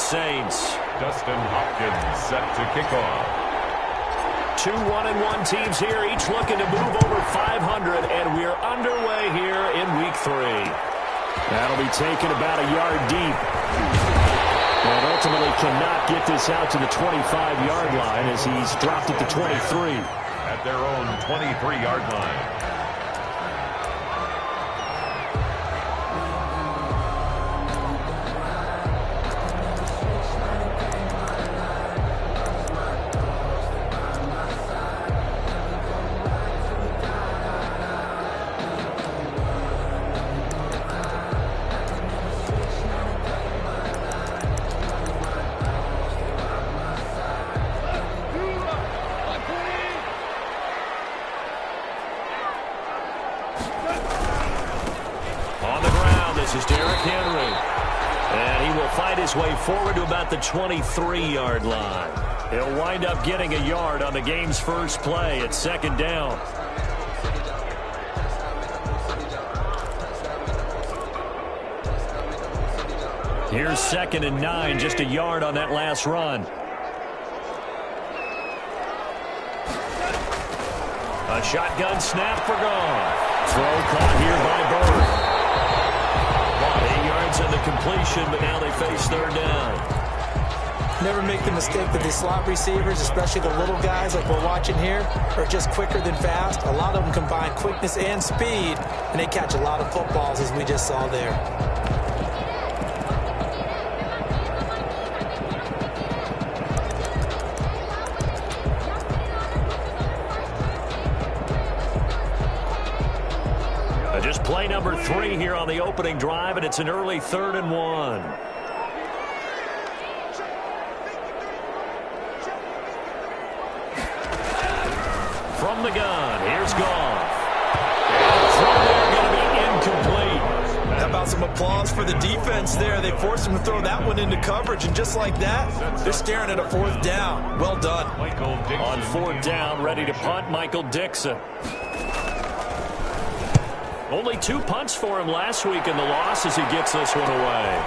Saints. Dustin Hopkins set to kick off. 2 1-1 teams here, each looking to move over 500, and we're underway here in Week 3. That'll be taken about a yard deep. And ultimately cannot get this out to the 25-yard line as he's dropped it to 23. At their own 23-yard line. Way forward to about the 23-yard line. He'll wind up getting a yard on the game's first play at 2nd down. Here's 2nd and 9, just a yard on that last run. A shotgun snap for Goff. Throw caught here by Bird. 8 yards on the completion, but now they face 3rd down. Never make the mistake that the slot receivers, especially the little guys like we're watching here, are just quicker than fast. A lot of them combine quickness and speed, and they catch a lot of footballs, as we just saw there. Just play number 3 here on the opening drive, and it's an early 3rd and 1. From the gun, here's Goff. And the throw there going to be incomplete. How about some applause for the defense there? They forced him to throw that one into coverage, and just like that, they're staring at a 4th down. Well done. On 4th down, ready to punt, Michael Dixon. Only 2 punts for him last week in the loss as he gets this one away.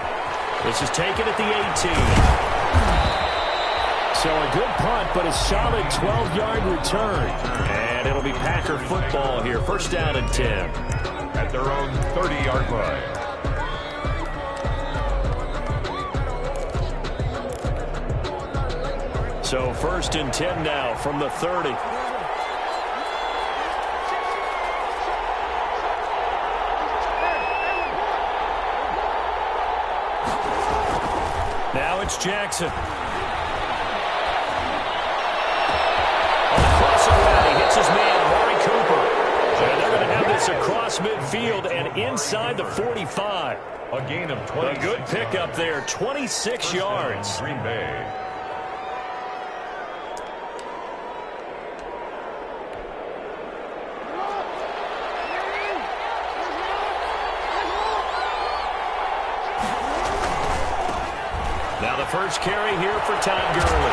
This is taken at the 18. So a good punt, but a solid 12-yard return. And it'll be Packer football here. 1st down and 10. At their own 30-yard line. So 1st and 10 now from the 30. Now it's Jackson. On the crossover route, he hits his man, Amari Cooper. And they're going to have this across midfield and inside the 45. A gain of 20. A good pickup there, 26 yards. Green Bay. Now the first carry here for Todd Gurley.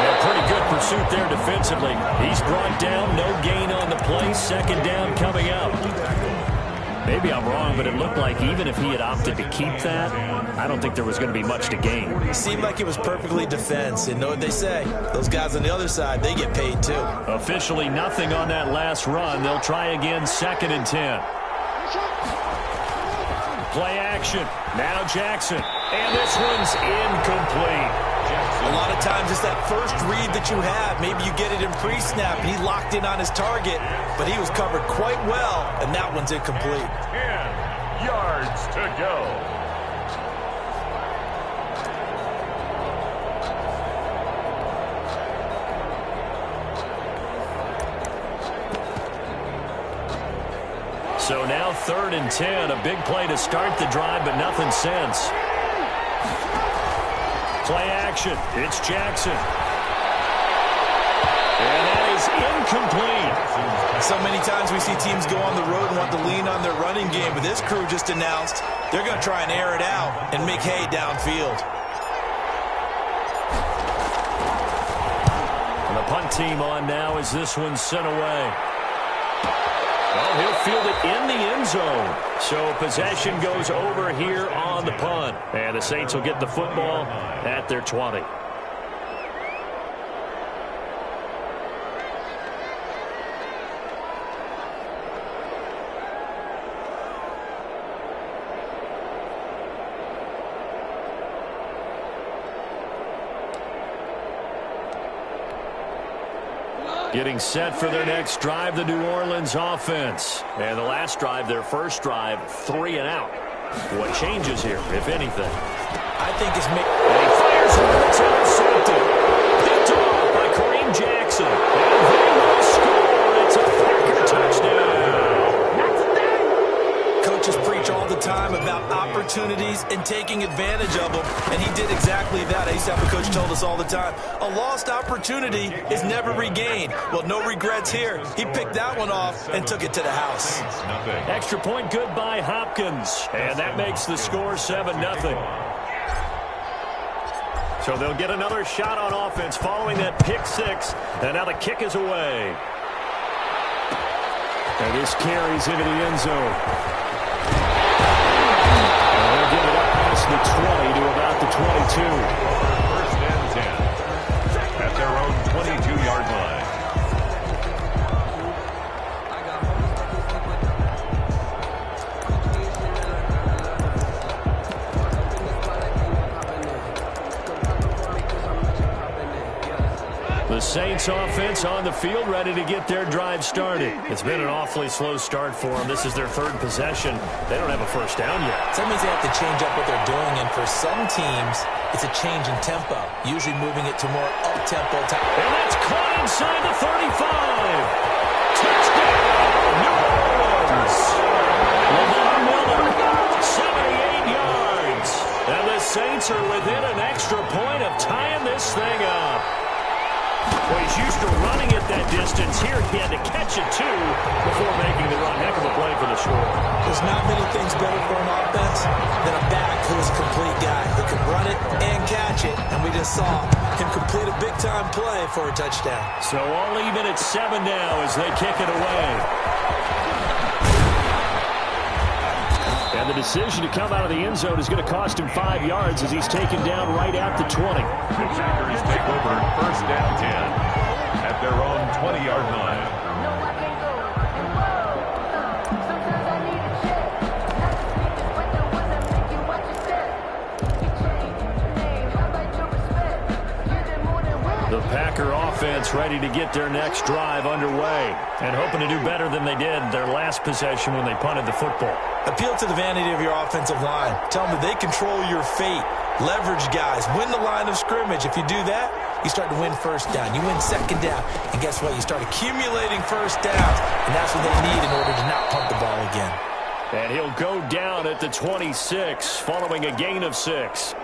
Yeah, pretty good pursuit there defensively. He's brought down, no gain on the play. 2nd down coming up. Maybe I'm wrong, but it looked like even if he had opted to keep that, I don't think there was going to be much to gain. It seemed like it was perfectly defense. And know what they say? Those guys on the other side, they get paid too. Officially nothing on that last run. They'll try again, 2nd and 10. Play action. Now Jackson. And this one's incomplete. A lot of times it's that first read that you have. Maybe you get it in pre-snap. He locked in on his target, but he was covered quite well, and that one's incomplete. 10 yards to go. So now 3rd and 10. A big play to start the drive, but nothing since. Play action. It's Jackson. And that is incomplete. So many times we see teams go on the road and want to lean on their running game, but this crew just announced they're going to try and air it out and make hay downfield. And the punt team on now as this one's sent away. Well, he'll field it in the end zone. So possession goes over here on the punt. And the Saints will get the football at their 20. Getting set for their next drive, the New Orleans offense. And the last drive, their first drive, 3 and out. What changes here, if anything? I think it's... And he fires one that's intercepted. Picked off by Kareem Jackson. And they will score. It's a Packer touchdown. Coaches preach all the time about opportunities and taking advantage of them, and he did exactly that. I used to have a coach told us all the time, a lost opportunity is never regained. Well, no regrets here. He picked that one off and took it to the house. Extra point good by Hopkins, and that makes the score 7-0. So they'll get another shot on offense following that pick six, and now the kick is away. And this carries into the end zone. They'll give it up past the 20 to about the 22. First and 10 at their own 22-yard line. The Saints offense on the field, ready to get their drive started. It's been an awfully slow start for them. This is their third possession. They don't have a first down yet. So that means they have to change up what they're doing, and for some teams, it's a change in tempo, usually moving it to more up-tempo. And that's caught inside the 35. Touchdown, New Orleans. Lamar Miller, 78 yards. And the Saints are within an extra point of tying this thing up. Well, he's used to running at that distance. Here he had to catch it, too, before making the run. Heck of a play for the score. There's not many things better for an offense than a back who is a complete guy who can run it and catch it. And we just saw him complete a big-time play for a touchdown. So all even at 7 now as they kick it away. And the decision to come out of the end zone is going to cost him 5 yards as he's taken down right at the 20. The Packers take over first and 10 at their own 20-yard line. The Packer offense ready to get their next drive underway and hoping to do better than they did their last possession when they punted the football. Appeal to the vanity of your offensive line. Tell them that they control your fate. Leverage guys. Win the line of scrimmage. If you do that, you start to win first down. You win second down. And guess what? You start accumulating first downs. And that's what they need in order to not punt the ball again. And he'll go down at the 26 following a gain of 6.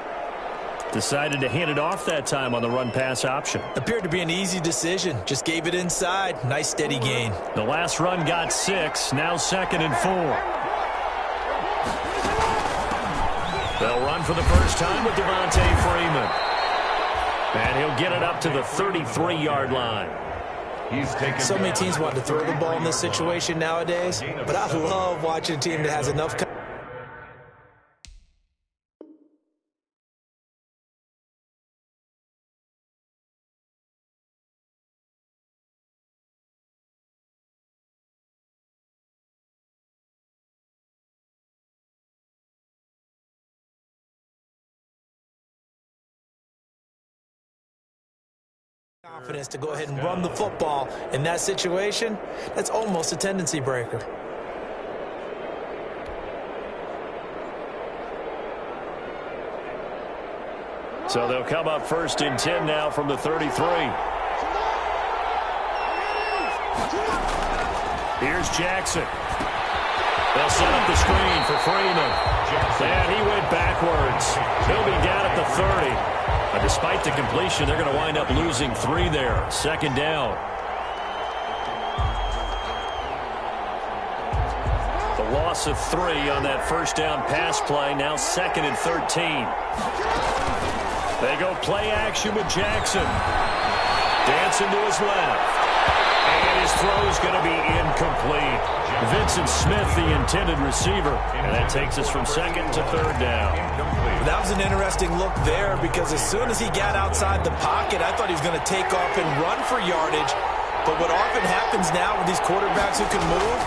Decided to hand it off that time on the run-pass option. Appeared to be an easy decision. Just gave it inside. Nice, steady gain. The last run got 6. Now 2nd and 4. They'll run for the first time with Devontae Freeman. And he'll get it up to the 33-yard line. He's taken so many teams want to throw the ball in this situation nowadays, but I love watching a team that has enough... confidence to go ahead and run the football in that situation. That's almost a tendency breaker. So they'll come up 1st and 10 now from the 33. Here's Jackson. They'll set up the screen for Freeman. And he went backwards. He'll be down at the 30. But despite the completion, they're going to wind up losing 3 there. 2nd down. The loss of 3 on that first down pass play. Now 2nd and 13. They go play action with Jackson. Dancing to his left. And his throw's going to be incomplete. Vincent Smith, the intended receiver. And that takes us from second to third down. That was an interesting look there because as soon as he got outside the pocket, I thought he was going to take off and run for yardage. But what often happens now with these quarterbacks who can move,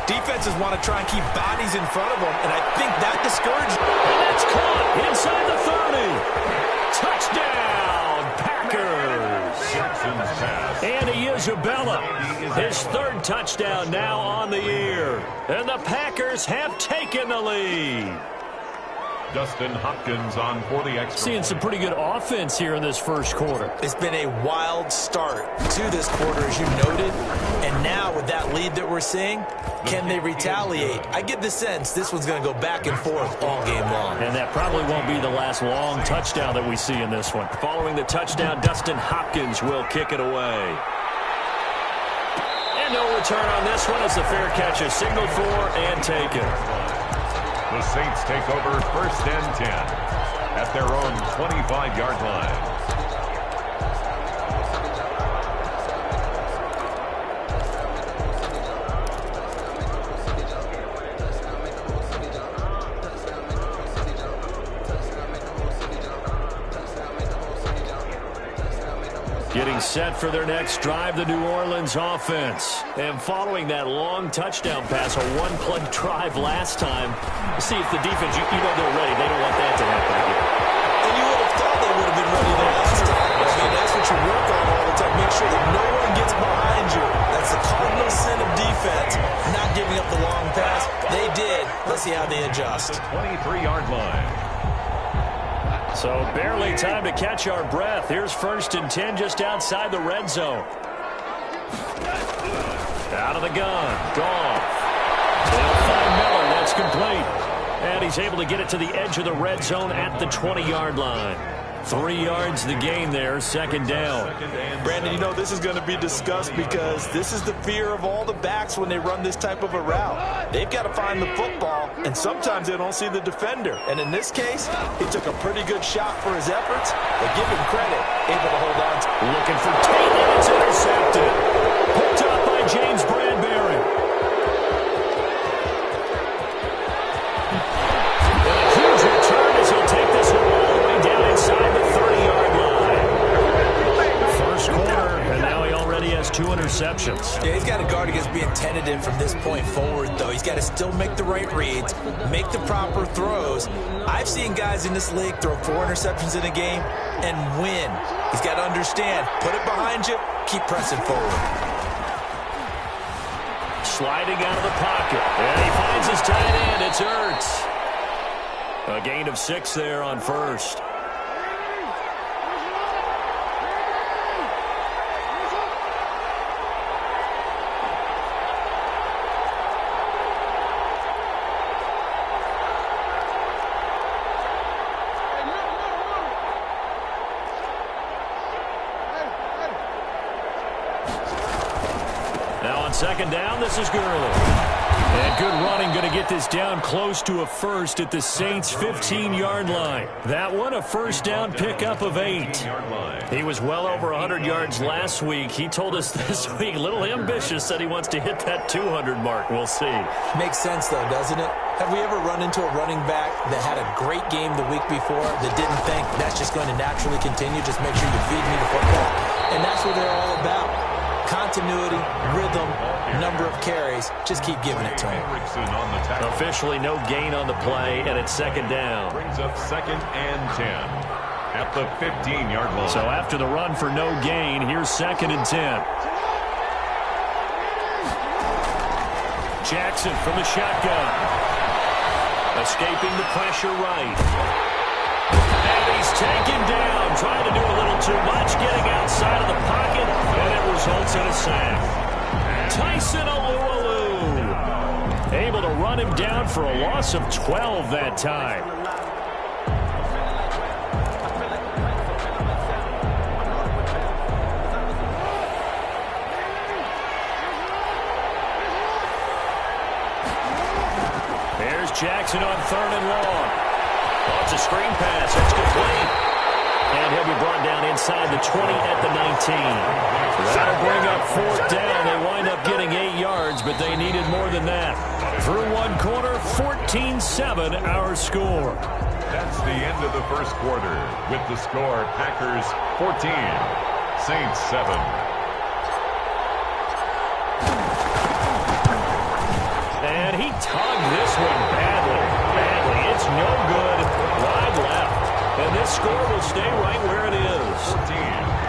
defenses want to try and keep bodies in front of them, and I think that discouraged. And that's caught inside the 30. Touchdown, Packers. Jackson's pass. Andy Isabella, his third touchdown now on the year. And the Packers have taken the lead. Dustin Hopkins on for the extra. Seeing some pretty good offense here in this first quarter. It's been a wild start to this quarter, as you noted. And now with that lead that we're seeing, can they retaliate? I get the sense this one's going to go back and forth all game long. And that probably won't be the last long touchdown that we see in this one. Following the touchdown, Dustin Hopkins will kick it away. And no return on this one as the fair catch is signaled for and taken. The Saints take over first and 10 at their own 25-yard line. Getting set for their next drive, the New Orleans offense. And following that long touchdown pass, a one-play drive last time, see if the defense, you know they're ready. They don't want that to happen again. And you would have thought they would have been ready the last time. I mean, that's what you work on all the time. Make sure that no one gets behind you. That's the cardinal sin of defense, not giving up the long pass. They did. Let's see how they adjust. 23-yard line. So barely time to catch our breath. Here's first and 10 just outside the red zone. Out of the gun. Goff. They'll find Miller. That's complete. And he's able to get it to the edge of the red zone at the 20-yard line. 3 yards the gain there, second down. Brandon, you know this is going to be discussed because this is the fear of all the backs when they run this type of a route. They've got to find the football, and sometimes they don't see the defender. And in this case, he took a pretty good shot for his efforts. They give him credit, able to hold on. Looking for Tate, and it's intercepted. Picked up by James Bradbury. He'll take this one all the way down inside the 30-yard line. First quarter, and now he already has 2 interceptions. Yeah, he's got to guard against being tentative from this point forward, though. He's got to still make the right reads, make the proper throws. I've seen guys in this league throw 4 interceptions in a game and win. He's got to understand, put it behind you, keep pressing forward. Sliding out of the pocket, and he finds his tight end. It's Ertz. A gain of 6 there on first. Now on second down, this is Gurley. And good running, going to get this down close to a first at the Saints' 15-yard line. That one, a first down pickup of 8. He was well over 100 yards last week. He told us this week, a little ambitious, said he wants to hit that 200 mark. We'll see. Makes sense, though, doesn't it? Have we ever run into a running back that had a great game the week before that didn't think that's just going to naturally continue? Just make sure you feed me the football. And that's what they're all about. Continuity, rhythm, number of carries. Just keep giving it to him. Officially no gain on the play, and it's second down. Brings up second and 10 at the 15-yard line. So after the run for no gain, here's second and 10. Jackson from the shotgun. Escaping the pressure right. And he's taken down, trying to do a little too much, getting outside of the pocket, and it results in a sack. Tyson Alualu able to run him down for a loss of 12 that time. There's Jackson on third and long. Oh, it's a screen pass. It's complete. And he'll be brought down inside inside the 20 at the 19. That'll bring up 4th down. They wind up getting 8 yards, but they needed more than that. Through one quarter, 14-7 our score. That's the end of the first quarter. With the score, Packers 14, Saints 7. And he tugged this one badly. It's no good. Wide left. And this score will stay right where it is. 14.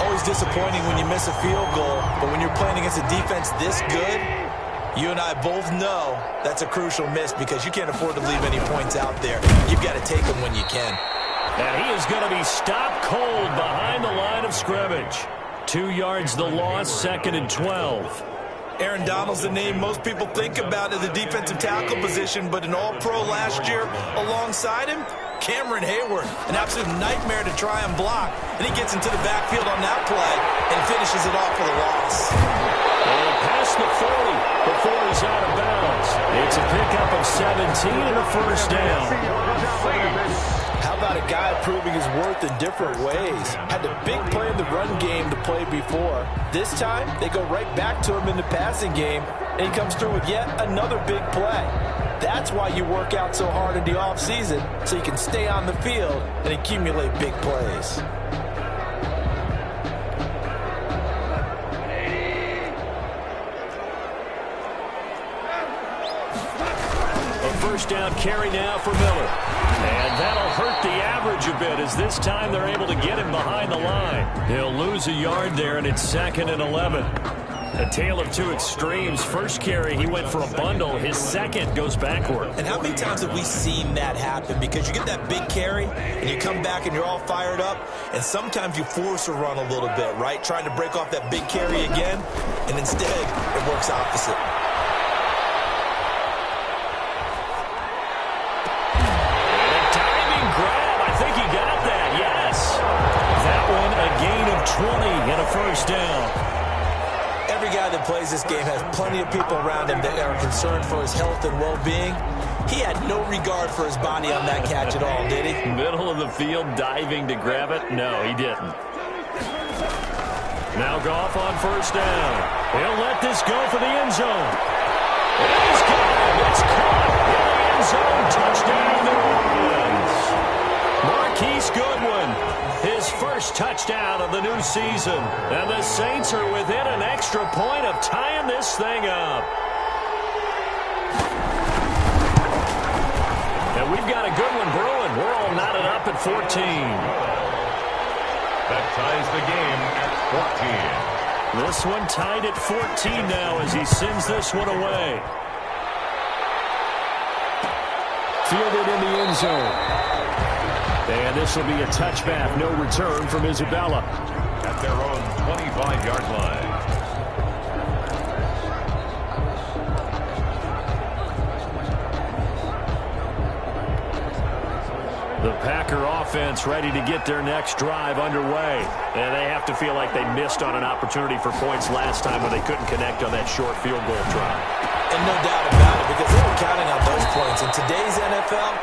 Always disappointing when you miss a field goal, but when you're playing against a defense this good, you and I both know that's a crucial miss because you can't afford to leave any points out there. You've got to take them when you can. And he is going to be stopped cold behind the line of scrimmage. 2 yards the loss, 2nd and 12. Aaron Donald's the name most people think about at the defensive tackle position, but an all-pro last year alongside him, Cameron Hayward, an absolute nightmare to try and block. And he gets into the backfield on that play and finishes it off for the loss. And past the 40 before he's out of bounds. It's a pickup of 17 and a first down. How about a guy proving his worth in different ways? Had a big play in the run game to play before. This time, they go right back to him in the passing game, and he comes through with yet another big play. That's why you work out so hard in the offseason, so you can stay on the field and accumulate big plays. First down carry now for Miller. And that'll hurt the average a bit as this time they're able to get him behind the line. He'll lose a yard there, and it's 2nd and 11. A tale of two extremes. First carry, he went for a bundle. His second goes backward. And how many times have we seen that happen? Because you get that big carry, and you come back and you're all fired up, and sometimes you force a run a little bit, right? Trying to break off that big carry again, and instead it works opposite. That one a gain of 20 and a first down. Every guy that plays this game has plenty of people around him that are concerned for his health and well-being. He had no regard for his body on that catch at all, did he? Middle of the field, diving to grab it? No, he didn't. Now Goff on first down. He'll let this go for the end zone. And he's got it. It's caught in the end zone. Touchdown, New Orleans. Marquise Goodwin, his first touchdown of the new season. And the Saints are within an extra point of tying this thing up. And we've got a good one brewing. We're all knotted up at 14. That ties the game at 14. This one tied at 14 now as he sends this one away. Fielded in the end zone. And this will be a touchback, no return from Isabella. At their own 25-yard line. The Packer offense ready to get their next drive underway. And they have to feel like they missed on an opportunity for points last time when they couldn't connect on that short field goal try. And no doubt about it, because they were counting on those points. In today's NFL,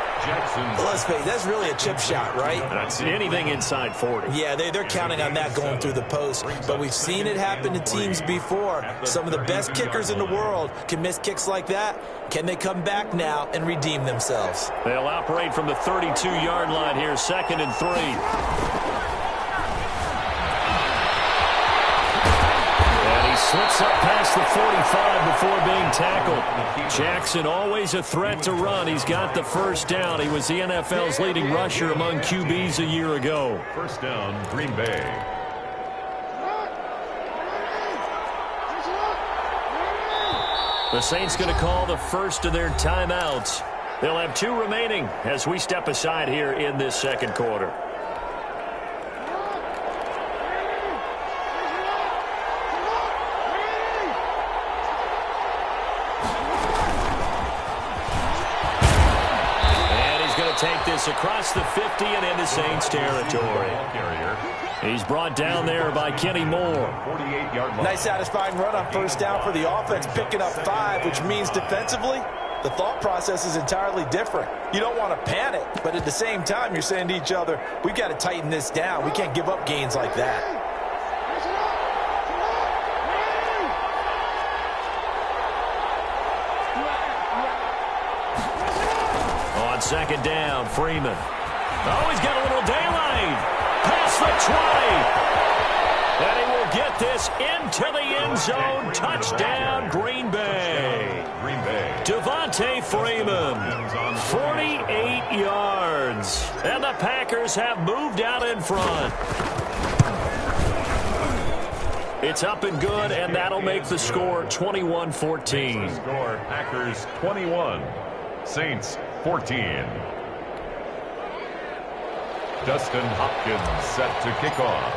let's face it, that's really a chip shot, right? That's anything inside 40. Yeah, they're counting on that going through the post. But we've seen it happen to teams before. Some of the best kickers in the world can miss kicks like that. Can they come back now and redeem themselves? They'll operate from the 32-yard line here, 2nd and 3. Slips up past the 45 before being tackled. Jackson always a threat to run. He's got the first down. He was the NFL's leading rusher among QBs a year ago. First down, Green Bay. The Saints going to call the first of their timeouts. They'll have 2 remaining as we step aside here in this second quarter. Take this across the 50 and into Saints territory. He's brought down there by Kenny Moore. 48-yard line. Nice satisfying run on first down for the offense, picking up 5, which means defensively the thought process is entirely different. You don't want to panic, but at the same time, you're saying to each other, we've got to tighten this down. We can't give up gains like that. On second down, Freeman. Oh, he's got a little daylight. Past the 20. And he will get this into the end zone. Touchdown, Green Bay. Green Bay. Devontae Freeman, 48 yards. And the Packers have moved out in front. It's up and good, and that'll make the score 21-14. Score, Packers 21, Saints 14. Dustin Hopkins set to kick off.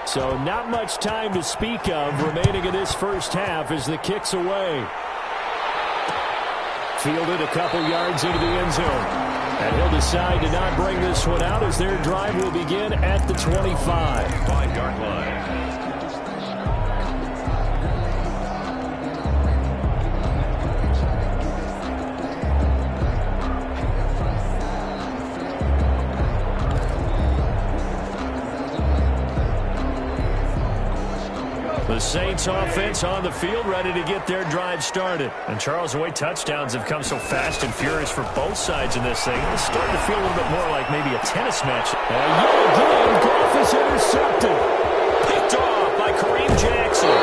So not much time to speak of remaining in this first half as the kick's away. Fielded a couple yards into the end zone. And he'll decide to not bring this one out as their drive will begin at the 25. 5-yard line. The Saints offense on the field, ready to get their drive started. And Charles, the way touchdowns have come so fast and furious for both sides in this thing, it's starting to feel a little bit more like maybe a tennis match. And yet again, Goff is intercepted. Picked off by Kareem Jackson.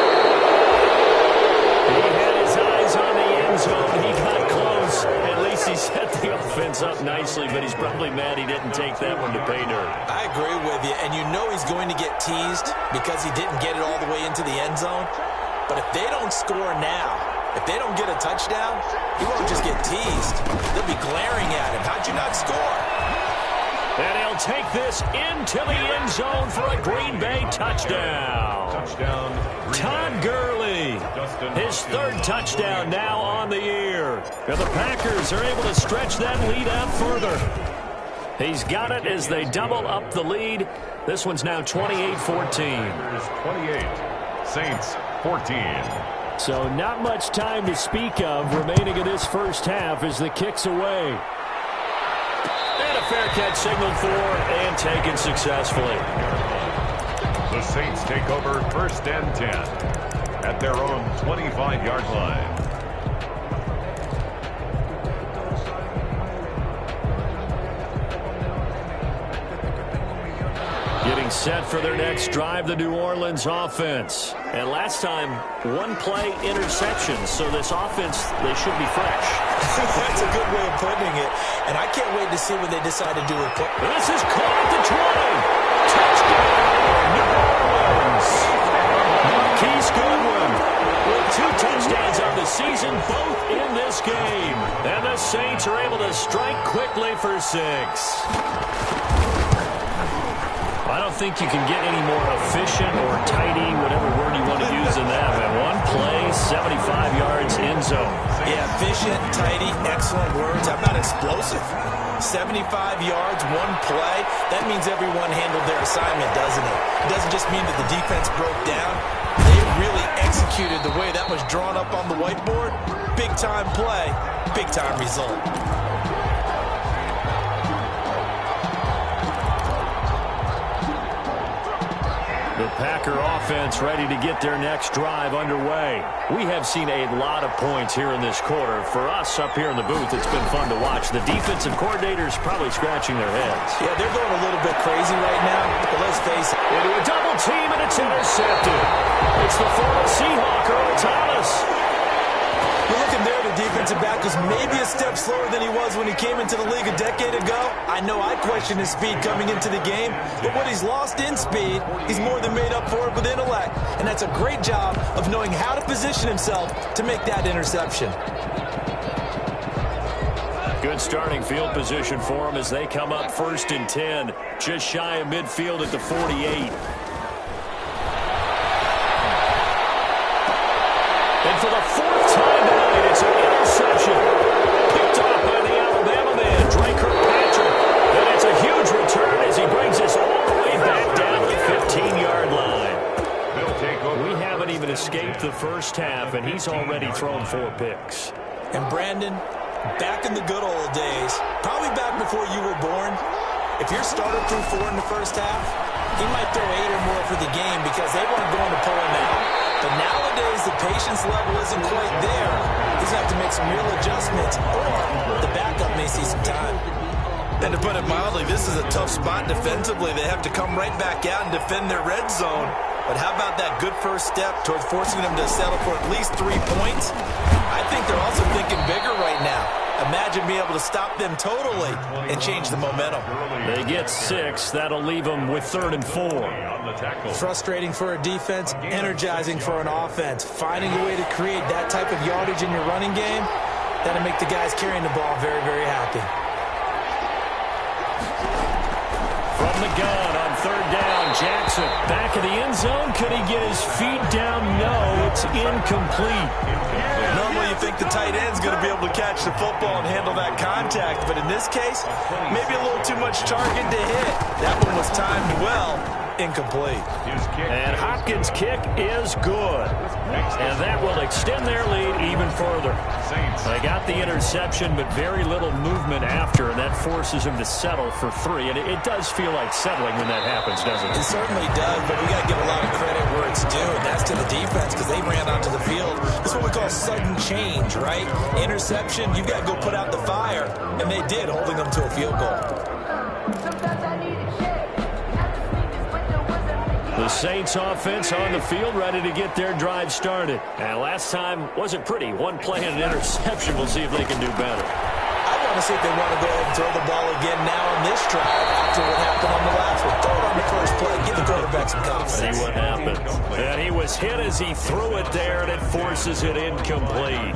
He had his eyes on the end zone. He got close. At least he set the offense up nicely, but he's probably mad he didn't take that one to pay dirt. I agree with you, and you know he's going to get teased because he didn't get it all the way into the end zone. But if they don't score now, if they don't get a touchdown, he won't just get teased. They'll be glaring at him. How'd you not score? And he'll take this into the end zone for a Green Bay touchdown. Touchdown. Todd Gurley, his third touchdown now on the year. And the Packers are able to stretch that lead out further. He's got it as they double up the lead. This one's now 28-14. 28, Saints 14. So not much time to speak of remaining in this first half as the kick's away. And a fair catch signaled for and taken successfully. The Saints take over first and 10 at their own 25-yard line. Getting set for their next drive, the New Orleans offense. And last time, one play interception. So this offense, they should be fresh. That's a good way of putting it. And I can't wait to see what they decide to do with it. This is caught at the 20. Touchdown, New Orleans. Marquise Goodwin with 2 touchdowns on the season, both in this game. And the Saints are able to strike quickly for 6. I don't think you can get any more efficient or tidy, whatever word you want to use in that. Man, one play, 75 yards, end zone. Yeah, efficient, tidy, excellent words. How about explosive? 75 yards, one play. That means everyone handled their assignment, doesn't it? It doesn't just mean that the defense broke down. They really executed the way that was drawn up on the whiteboard. Big-time play, big-time result. The Packer offense ready to get their next drive underway. We have seen a lot of points here in this quarter. For us up here in the booth, it's been fun to watch. The defensive coordinators probably scratching their heads. Yeah, they're going a little bit crazy right now, but let's face it. Into a double team, and it's intercepted. It's the former Seahawk, Earl Thomas. You're looking there, the defensive back was maybe a step slower than he was when he came into the league a decade ago. I know I questioned his speed coming into the game, but what he's lost in speed, he's more than made up for it with intellect. And that's a great job of knowing how to position himself to make that interception. Good starting field position for him as they come up 1st and 10, just shy of midfield at the 48. And for the 4th time tonight, it's an interception. Picked off by the Alabama man, Drake Kirkpatrick. And it's a huge return as he brings us all the way back down to the 15-yard line. We haven't even escaped the first half, and he's already thrown 4 picks. And Brandon, back in the good old days, probably back before you were born, if your starter threw 4 in the first half, he might throw 8 or more for the game because they weren't going to pull him out. But nowadays, the patience level isn't quite there. He's going to have to make some real adjustments, or the backup may see some time. And to put it mildly, this is a tough spot defensively. They have to come right back out and defend their red zone. But how about that good first step towards forcing them to settle for at least 3 points? I think they're also thinking bigger right now. Imagine being able to stop them totally and change the momentum. They get 6. That'll leave them with 3rd and 4. Frustrating for a defense, energizing for an offense. Finding a way to create that type of yardage in your running game, that'll make the guys carrying the ball very, very happy. From the gun on 3rd down, Jackson back in the end zone. Could he get his feet down? No, it's incomplete. Normally you think the tight end's going to be able to catch the football and handle that contact, but in this case, maybe a little too much target to hit. That one was timed well. Incomplete. And Hopkins' kick is good. And that will extend their lead even further. They got the interception, but very little movement after, and that forces them to settle for 3. And it does feel like settling when that happens, doesn't it? It certainly does, but we got to give a lot of credit where it's due, and that's to the defense because they ran onto the field. That's what we call sudden change, right? Interception, you've got to go put out the fire, and they did, holding them to a field goal. The Saints offense on the field, ready to get their drive started. And last time wasn't pretty. 1 play and an interception. We'll see if they can do better. I want to see if they want to go ahead and throw the ball again now on this drive after what happened on the last one. Throw it on the first play. Give the quarterback some confidence. See what happens. And he was hit as he threw it there, and it forces it incomplete.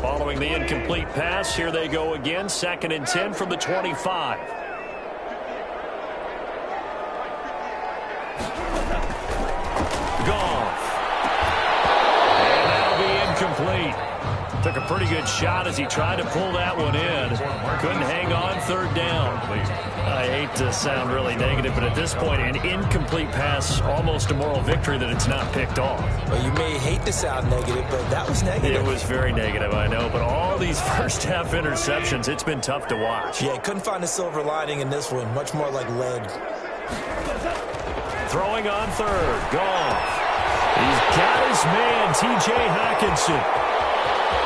Following the incomplete pass, here they go again. 2nd and 10 from the 25. Goff. And that'll be incomplete. Took a pretty good shot as he tried to pull that one in. Couldn't hang on. 3rd down. I hate to sound really negative, but at this point, an incomplete pass, almost a moral victory that it's not picked off. Well, you may hate to sound negative, but that was negative. It was very negative, I know, but all these first-half interceptions, it's been tough to watch. Yeah, couldn't find a silver lining in this one. Much more like lead. Throwing on 3rd. Goff. He's got his man, T.J. Hockenson.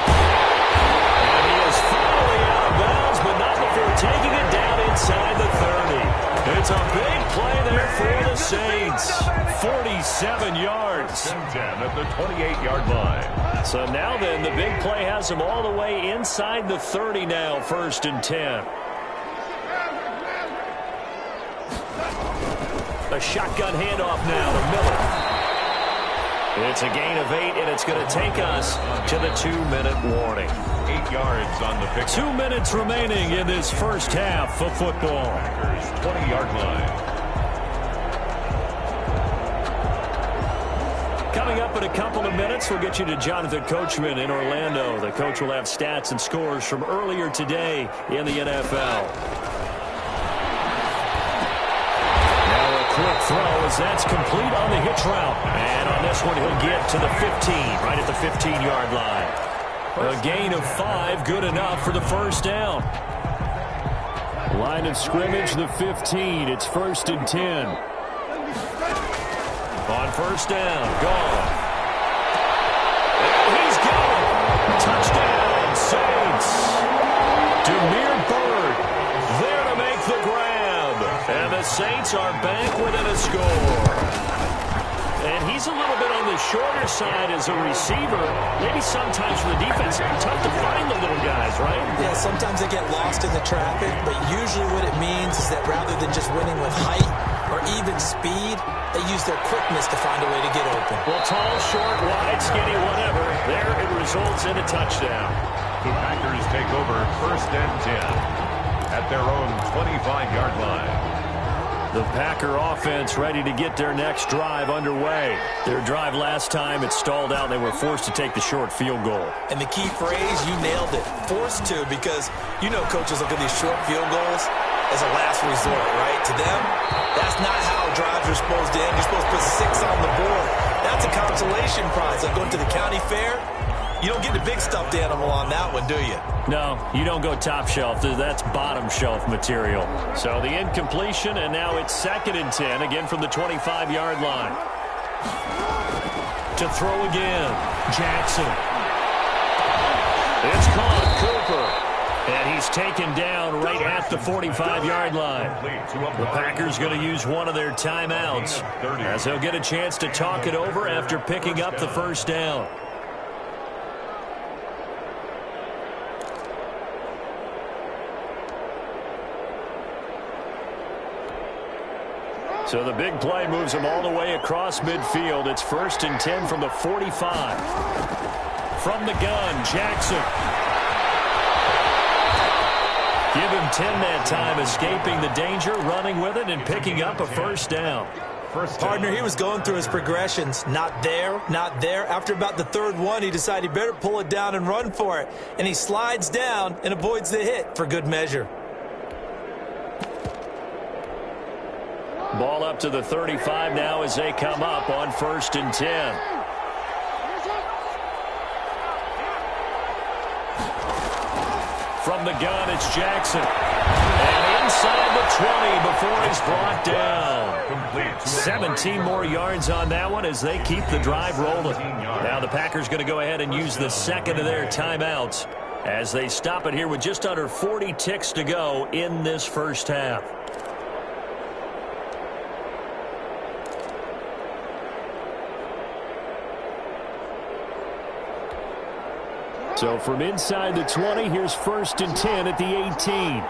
And he is finally out of bounds, but not before taking it down inside the 30. It's a big play there for the Saints. 47 yards. 10 at the 28-yard line. So now then, the big play has him all the way inside the 30 now, 1st and 10. A shotgun handoff now to Miller. It's a gain of 8, and it's going to take us to the 2-minute warning. 8 yards on the pick. 2 minutes remaining in this first half of football. Packers 20-yard line. Coming up in a couple of minutes, we'll get you to Jonathan Coachman in Orlando. The coach will have stats and scores from earlier today in the NFL. Quick throw as that's complete on the hitch route. And on this one, he'll get to the 15, right at the 15-yard line. A gain of 5, good enough for the first down. Line of scrimmage, the 15. It's 1st and 10. On 1st down, Goff. And he's got it. Touchdown, Saints. Demir Bird there to make the grab. And the Saints are back within a score. And he's a little bit on the shorter side as a receiver. Maybe sometimes for the defense, it's tough to find the little guys, right? Yeah, sometimes they get lost in the traffic, but usually what it means is that rather than just winning with height or even speed, they use their quickness to find a way to get open. Well, tall, short, wide, skinny, whatever. There it results in a touchdown. The Packers take over 1st and 10 at their own 25-yard line. The Packer offense ready to get their next drive underway. Their drive last time, it stalled out. They were forced to take the short field goal. And the key phrase, you nailed it. Forced to, because you know coaches look at these short field goals. as a last resort, right? To them, that's not how drives are supposed to end. You're supposed to put 6 on the board. That's a consolation prize. Like going to the county fair, you don't get the big stuffed animal on that one, do you? No, you don't go top shelf. That's bottom shelf material. So the incompletion, and now it's 2nd and 10, again from the 25-yard line. To throw again, Jackson. It's caught, Cooper. And he's taken down right at the 45-yard line. The Packers going to use one of their timeouts as they'll get a chance to talk it over after picking up the first down. So the big play moves them all the way across midfield. It's 1st and 10 from the 45. From the gun, Jackson. Give him 10 that time, escaping the danger, running with it, and picking up a first down. Partner, he was going through his progressions. Not there, not there. After about the 3rd one, he decided he better pull it down and run for it. And he slides down and avoids the hit for good measure. Ball up to the 35 now as they come up on 1st and 10. From the gun, it's Jackson. And inside the 20 before he's brought down. 17 more yards on that one as they keep the drive rolling. Now the Packers going to go ahead and use the 2nd of their timeouts as they stop it here with just under 40 ticks to go in this first half. So from inside the 20, here's 1st and 10 at the 18.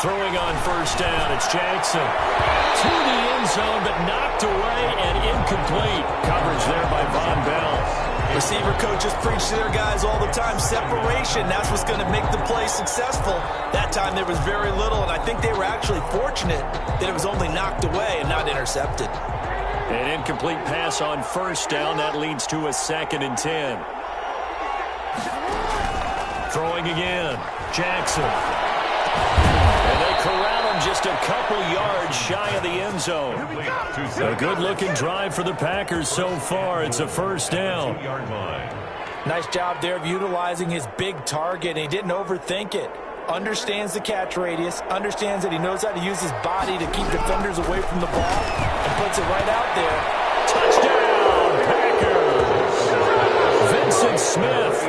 Throwing on 1st down, it's Jackson. To the end zone, but knocked away and incomplete. Coverage there by Von Bell. Receiver coaches preach to their guys all the time. Separation, that's what's going to make the play successful. That time there was very little, and I think they were actually fortunate that it was only knocked away and not intercepted. An incomplete pass on 1st down. That leads to a 2nd and 10. Throwing again, Jackson. And they corral him just a couple yards shy of the end zone. A good-looking drive for the Packers so far. It's a 1st down. Nice job there of utilizing his big target. He didn't overthink it. Understands the catch radius. Understands that he knows how to use his body to keep defenders away from the ball. And puts it right out there. Touchdown, Packers! Vincent Smith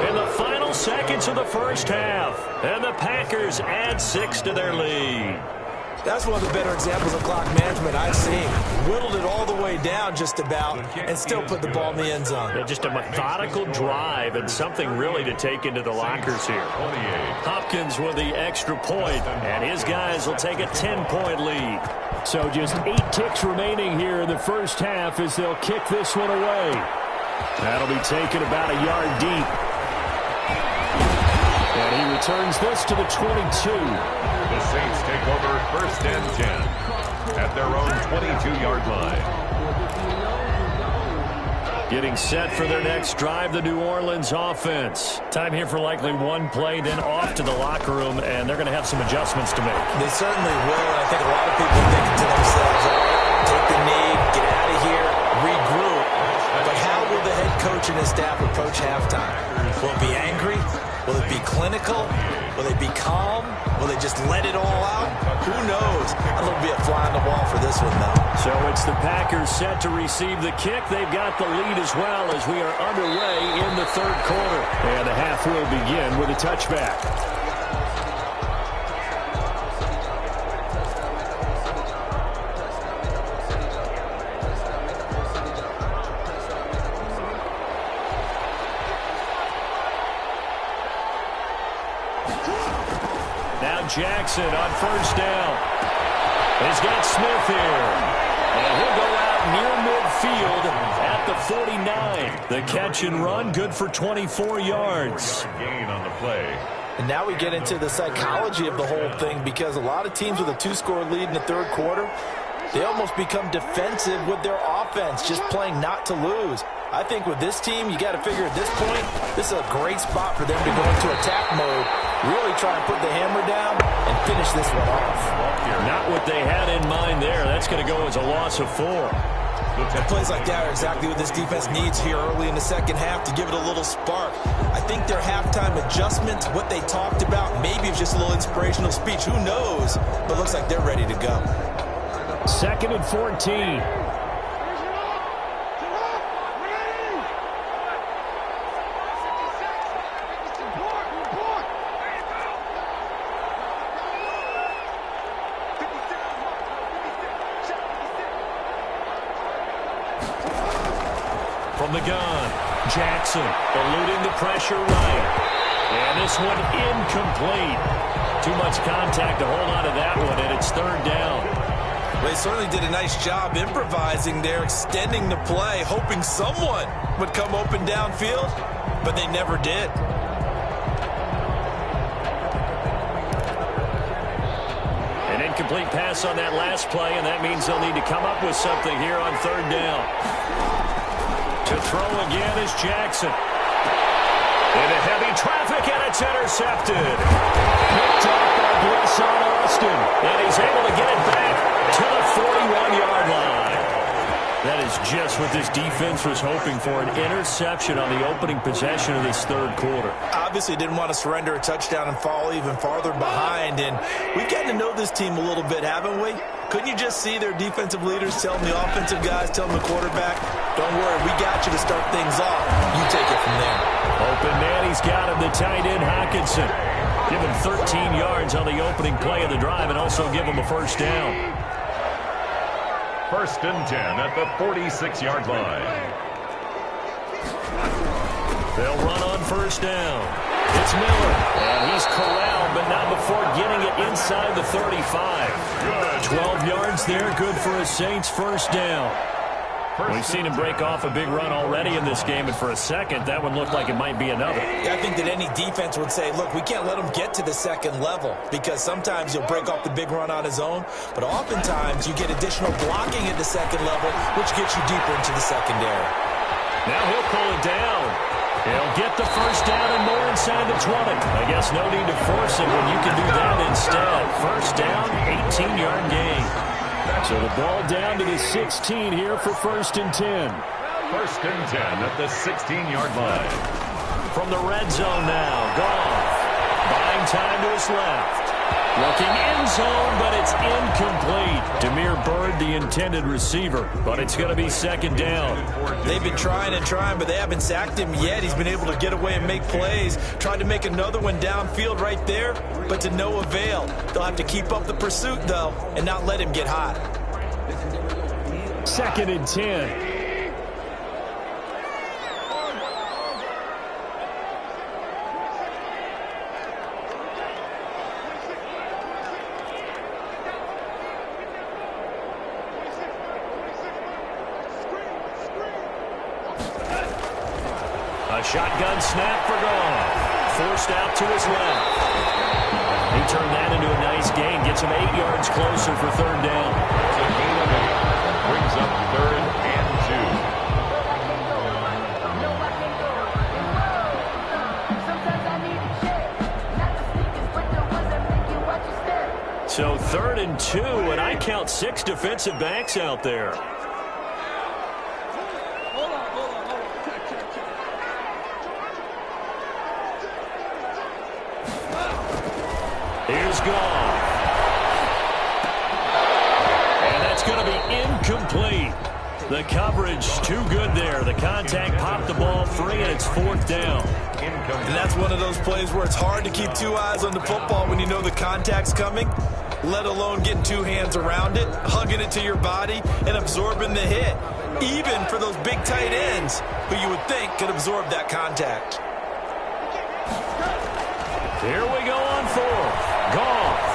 in the final seconds of the first half. And the Packers add 6 to their lead. That's one of the better examples of clock management I've seen. Whittled it all the way down just about and still put the ball in the end zone. Yeah, just a methodical drive and something really to take into the lockers here. Hopkins with the extra point, and his guys will take a 10-point lead. So just 8 ticks remaining here in the first half as they'll kick this one away. That'll be taken about a yard deep. And he returns this to the 22. The Saints take over 1st and 10 at their own 22-yard line. Getting set for their next drive, the New Orleans offense. Time here for likely one play, then off to the locker room, and they're going to have some adjustments to make. They certainly will, and I think a lot of people are thinking to themselves, all right, take the knee, get out of here, regroup. But how will the head coach and his staff approach halftime? Will it be angry? Will it be clinical? Will they be calm? Will they just let it all out? Who knows? I think it'll be a fly on the wall for this one, though. So it's the Packers set to receive the kick. They've got the lead as well as we are underway in the 3rd quarter. And the half will begin with a touchback. Jackson on 1st down. He's got Smith here. And he'll go out near midfield at the 49. The catch and run, good for 24 yards. Gain on the play. And now we get into the psychology of the whole thing, because a lot of teams with a 2-score lead in the 3rd quarter, They almost become defensive with their offense, just playing not to lose. I think with this team, you got to figure at this point, this is a great spot for them to go into attack mode, really try and put the hammer down and finish this one off. Not what they had in mind there. That's going to go as a loss of 4. And plays like that are exactly what this defense needs here early in the second half to give it a little spark. I think their halftime adjustment, what they talked about, maybe it's just a little inspirational speech. Who knows? But it looks like they're ready to go. 2nd and 14. From the gun, Jackson eluding the pressure right. And this one incomplete. Too much contact to hold on to that one, and it's 3rd down. Well, they certainly did a nice job improvising there, extending the play, hoping someone would come open downfield, but they never did. An incomplete pass on that last play, and that means they'll need to come up with something here on 3rd down. To throw again is Jackson. Into heavy traffic, and it's intercepted. Picked off by Blisson Austin, and he's able to get it back to the 41-yard line. That is just what this defense was hoping for, an interception on the opening possession of this 3rd quarter. Obviously didn't want to surrender a touchdown and fall even farther behind, and we've gotten to know this team a little bit, haven't we? Couldn't you just see their defensive leaders telling the offensive guys, telling the quarterback, don't worry, we got you to start things off. You take it from there. Open man, he's got him, the tight end, Hockenson. Give him 13 yards on the opening play of the drive and also give him a 1st down. 1st and 10 at the 46-yard line. They'll run on 1st down. It's Miller, and he's corralled, but not before getting it inside the 35. 12 yards there, good for a Saints 1st down. We've seen him break off a big run already in this game, and for a second, that one looked like it might be another. I think that any defense would say, look, we can't let him get to the 2nd level, because sometimes he'll break off the big run on his own, but oftentimes you get additional blocking at the 2nd level, which gets you deeper into the secondary. Now he'll pull it down. He'll get the 1st down and more inside the 20. I guess no need to force it when you can do that instead. 1st down, 18-yard gain. So the ball down to the 16 here for 1st and 10. 1st and 10 at the 16-yard line. From the red zone now, Goff. Buying time to his left. Looking end zone, but it's incomplete. Damiere Byrd, the intended receiver, but it's going to be 2nd down. They've been trying and trying, but they haven't sacked him yet. He's been able to get away and make plays. Tried to make another one downfield right there, but to no avail. They'll have to keep up the pursuit, though, and not let him get hot. 2nd and 10. A shotgun snap for Goff. Forced out to his left. He turned that into a nice gain. Gets him 8 yards closer for 3rd down. So gain of 8 brings up 3rd and 2. So 3rd and 2, and I count 6 defensive backs out there. Here's Goff. And that's going to be incomplete. The coverage too good there. The contact popped the ball free, and it's 4th down. And that's one of those plays where it's hard to keep 2 eyes on the football when you know the contact's coming, let alone getting 2 hands around it, hugging it to your body, and absorbing the hit. Even for those big tight ends who you would think could absorb that contact. Here we go on 4th. Goff.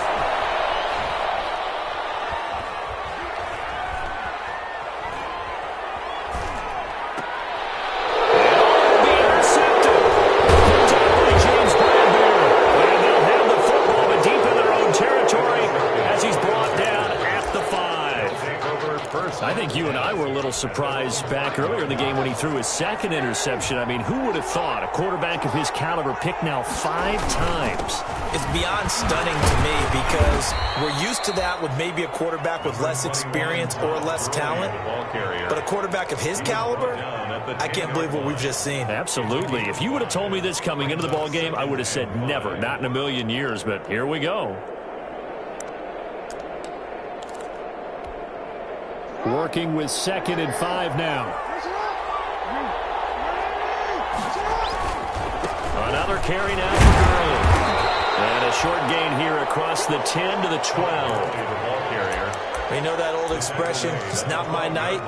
I think you and I were a little surprised back earlier in the game when he threw his second interception. I mean, who would have thought a quarterback of his caliber picked now 5 times? It's beyond stunning to me because we're used to that with maybe a quarterback with less experience or less talent. But a quarterback of his caliber, I can't believe what we've just seen. Absolutely. If you would have told me this coming into the ball game, I would have said never, not in a million years. But here we go. Working with 2nd and 5 now. Another carry now for Gurley. And a short gain here across the 10 to the 12. You know that old expression, it's not my night?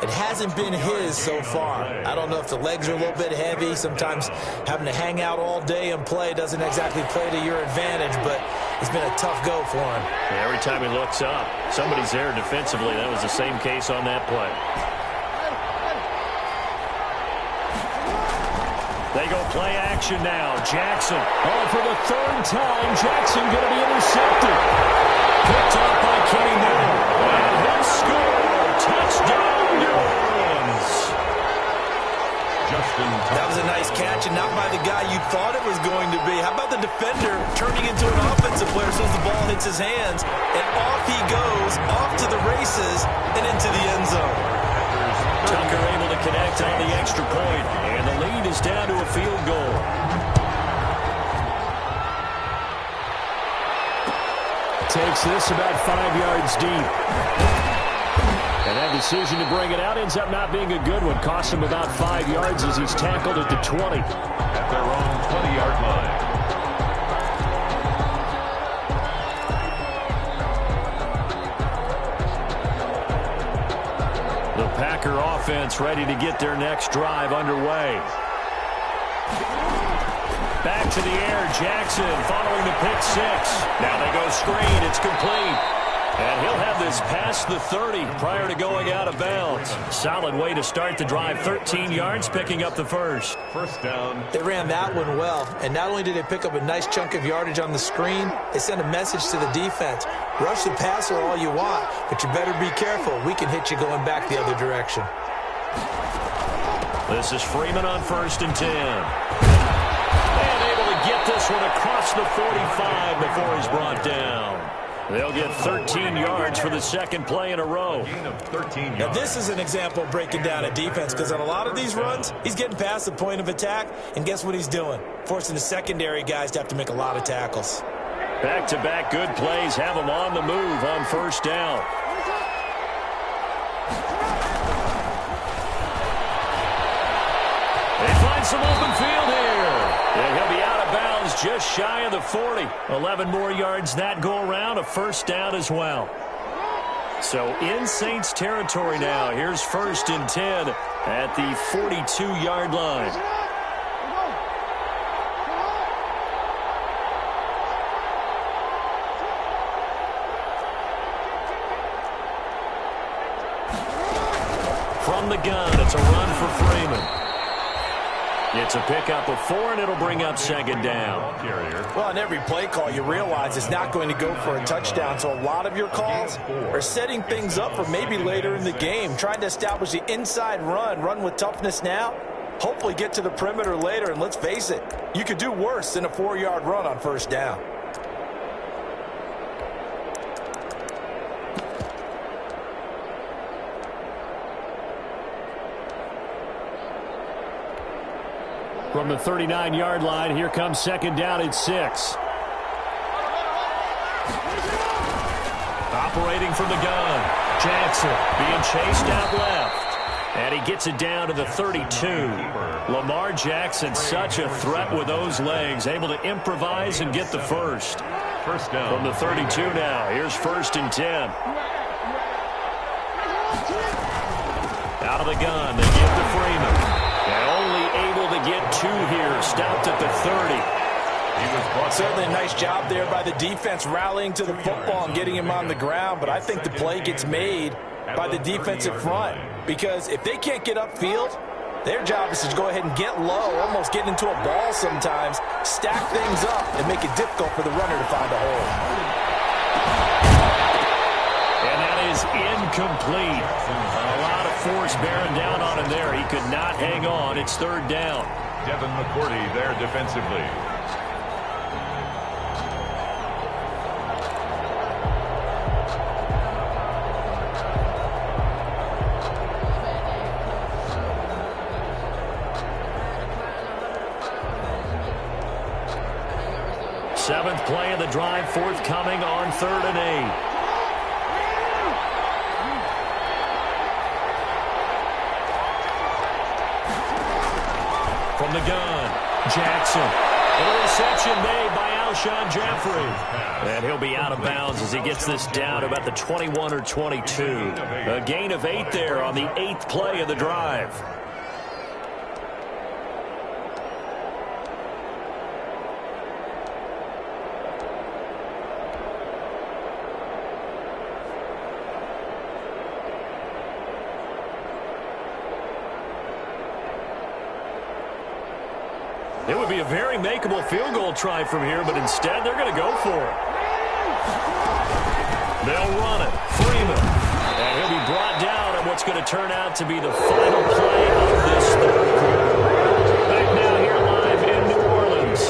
It hasn't been his so far. I don't know if the legs are a little bit heavy. Sometimes having to hang out all day and play doesn't exactly play to your advantage, but it's been a tough go for him. Every time he looks up, somebody's there defensively. That was the same case on that play. They go play action now. Jackson. Oh, for the 3rd time, Jackson going to be intercepted. Picked up by Kenny Moore. And he'll score. Touchdown, New Orleans. That was a nice catch, and not by the guy you thought it was going to be. How about the defender turning into an offensive player as soon as the ball hits his hands, and off he goes, off to the races, and into the end zone. Tucker able to connect on the extra point, and the lead is down to a field goal. Takes this about 5 yards deep. And that decision to bring it out ends up not being a good one. Costs him about 5 yards as he's tackled at the 20. At their own 20-yard line. The Packer offense ready to get their next drive underway. Back to the air, Jackson following the pick 6. Now they go screen, it's complete. And he'll have this past the 30 prior to going out of bounds. Solid way to start the drive. 13 yards, picking up the first. First down. They ran that one well, and not only did they pick up a nice chunk of yardage on the screen, they sent a message to the defense. Rush the passer all you want, but you better be careful. We can hit you going back the other direction. This is Freeman on 1st and 10. And able to get this one across the 45 before he's brought down. They'll get 13 yards for the 2nd play in a row. Now this is an example of breaking down a defense, because on a lot of these runs, he's getting past the point of attack, and guess what he's doing? Forcing the secondary guys to have to make a lot of tackles. Back-to-back good plays have them on the move on 1st down. They find some open field here. And he'll be out of bounds just shy of the 40. 11 more yards that go around, a 1st down as well. So in Saints territory now. Here's 1st and 10 at the 42-yard line. From the gun, it's a run for Freeman. It's a pickup of 4, and it'll bring up 2nd down. Well, on every play call, you realize it's not going to go for a touchdown, so a lot of your calls are setting things up for maybe later in the game, trying to establish the inside run with toughness now, hopefully get to the perimeter later, and let's face it, you could do worse than a 4-yard run on 1st down. From the 39-yard line, here comes 2nd down at 6. Operating from the gun. Jackson being chased out left. And he gets it down to the 32. Lamar Jackson, such a threat with those legs, able to improvise and get the first. First down. From the 32 now, here's 1st and 10. Out of the gun, they give to Freeman. And only able to get 2 here, stopped at the 30. Certainly a nice job there by the defense rallying to the football and getting him on the ground, but I think the play gets made by the defensive front, because if they can't get upfield, their job is to go ahead and get low, almost get into a ball sometimes, stack things up, and make it difficult for the runner to find a hole. And that is incomplete. A lot of force bearing down on him there. He could not hang on. It's third down. Devin McCourty there defensively. Seventh play of the drive forthcoming on 3rd and 8. From the gun, Jackson. Interception made by Alshon Jeffrey. And he'll be out of bounds as he gets this down to about the 21 or 22. A gain of 8 there on the 8th play of the drive. It would be a very makeable field goal try from here, but instead they're going to go for it. They'll run it. Freeman. And he'll be brought down on what's going to turn out to be the final play of this third quarter. Back now here live in New Orleans.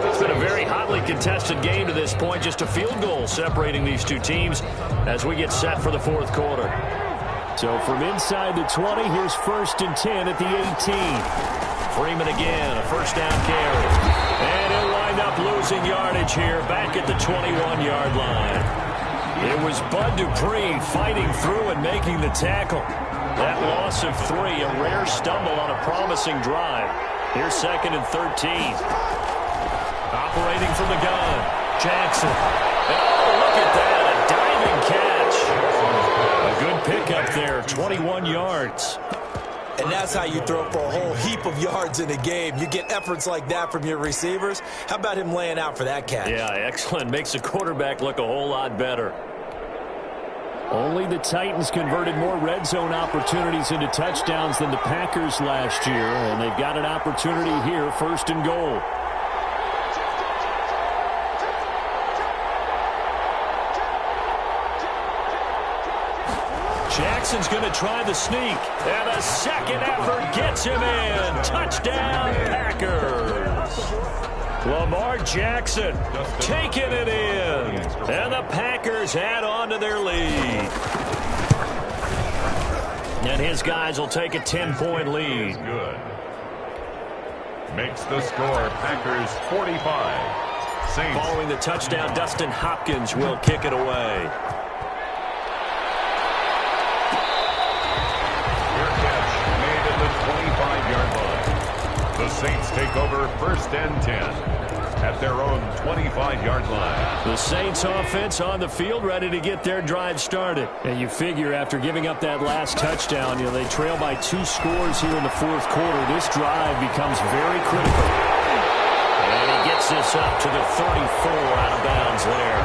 It's been a very hotly contested game to this point. Just a field goal separating these two teams as we get set for the fourth quarter. So from inside the 20, here's 1st and 10 at the 18. Freeman again, a first down carry. And he'll wind up losing yardage here back at the 21-yard line. It was Bud Dupree fighting through and making the tackle. That loss of 3, a rare stumble on a promising drive. Here's 2nd and 13. Operating from the gun, Jackson. Oh, look at that, a diving catch. A good pickup there, 21 yards. And that's how you throw for a whole heap of yards in a game. You get efforts like that from your receivers. How about him laying out for that catch? Yeah, excellent. Makes the quarterback look a whole lot better. Only the Titans converted more red zone opportunities into touchdowns than the Packers last year, and they've got an opportunity here, 1st and goal. Jackson's going to try the sneak. And a second effort gets him in. Touchdown, Packers. Lamar Jackson taking it in. And the Packers add on to their lead. And his guys will take a 10-point lead. Good. Makes the score Packers 45. Saints. Following the touchdown, Dustin Hopkins will kick it away. The Saints take over 1st and 10 at their own 25-yard line. The Saints offense on the field ready to get their drive started. And you figure after giving up that last touchdown, they trail by 2 scores here in the fourth quarter. This drive becomes very critical. And he gets this up to the 34 out of bounds there.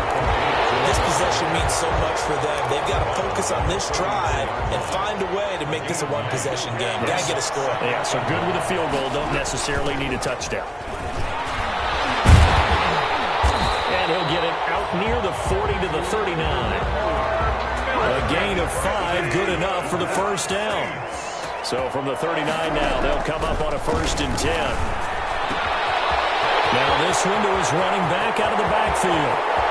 This possession means so much for them. They've got to focus on this drive and find a way to make this a one-possession game. Got to get a score. Yeah, so good with a field goal. Don't necessarily need a touchdown. And he'll get it out near the 40 to the 39. A gain of 5, good enough for the first down. So from the 39 now, they'll come up on a 1st and 10. Now this window is running back out of the backfield.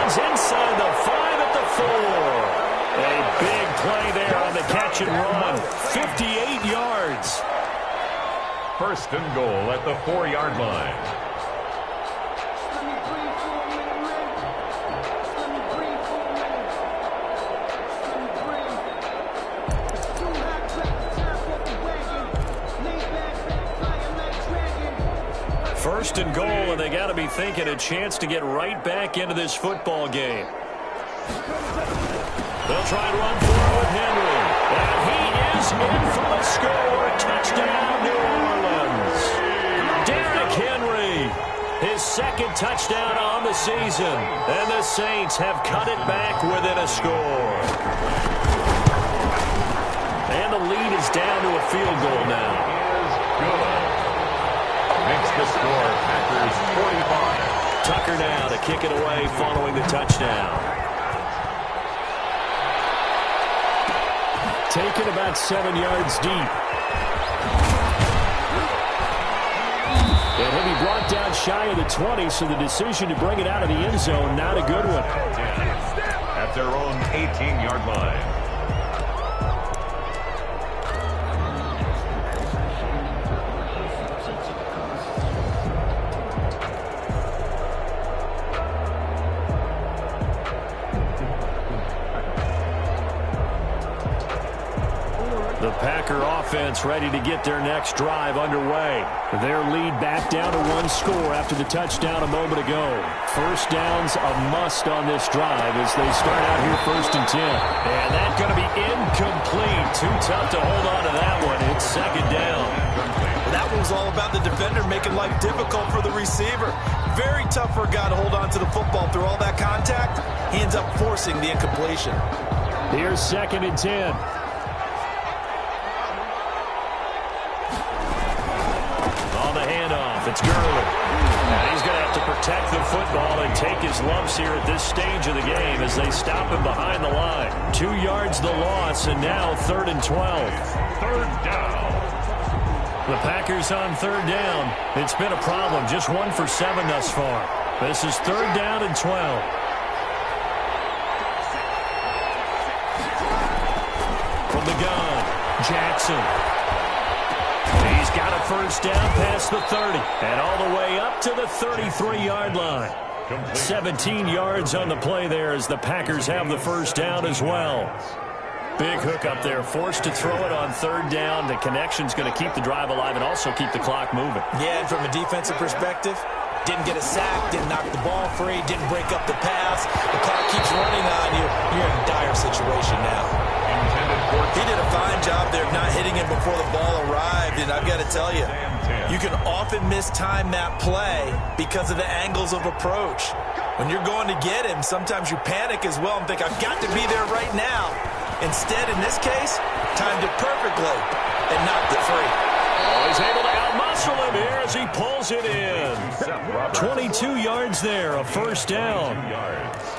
Inside the 5 at the 4. A big play there on the catch and run. 58 yards. 1st and goal at the 4-yard line. First and goal, and they got to be thinking a chance to get right back into this football game. They'll try and run for it with Henry. And he is in for the score. Touchdown, New Orleans. Derrick Henry, his 2nd touchdown on the season. And the Saints have cut it back within a score. And the lead is down to a field goal now. Makes the score Packers 45. Tucker now to kick it away following the touchdown. Taken about 7 yards deep. And he'll be brought down shy of the 20, so the decision to bring it out of the end zone, not a good one. At their own 18-yard line. The Packer offense ready to get their next drive underway. Their lead back down to 1 score after the touchdown a moment ago. First down's a must on this drive as they start out here 1st and 10. And that's going to be incomplete. Too tough to hold on to that one. It's 2nd down. That one was all about the defender making life difficult for the receiver. Very tough for a guy to hold on to the football through all that contact. He ends up forcing the incompletion. Here's 2nd and 10. It's Gurley. And he's going to have to protect the football and take his lumps here at this stage of the game as they stop him behind the line. 2 yards the loss, and now 3rd and 12. 3rd down. The Packers on 3rd down. It's been a problem. Just 1 for 7 thus far. This is 3rd down and 12. From the gun, Jackson. He's got a first down past the 30 and all the way up to the 33-yard line. 17 yards on the play there as the Packers have the first down as well. Big hook up there, forced to throw it on 3rd down. The connection's going to keep the drive alive and also keep the clock moving. Yeah, and from a defensive perspective, didn't get a sack, didn't knock the ball free, didn't break up the pass. The clock keeps running on you. You're in a dire situation now. He did a fine job there of not hitting him before the ball arrived, and I've got to tell you, you can often mistime that play because of the angles of approach. When you're going to get him, sometimes you panic as well and think, I've got to be there right now. Instead, in this case, timed it perfectly and knocked it free. Oh, he's able to outmuscle him here as he pulls it in. 22 yards there, a first down.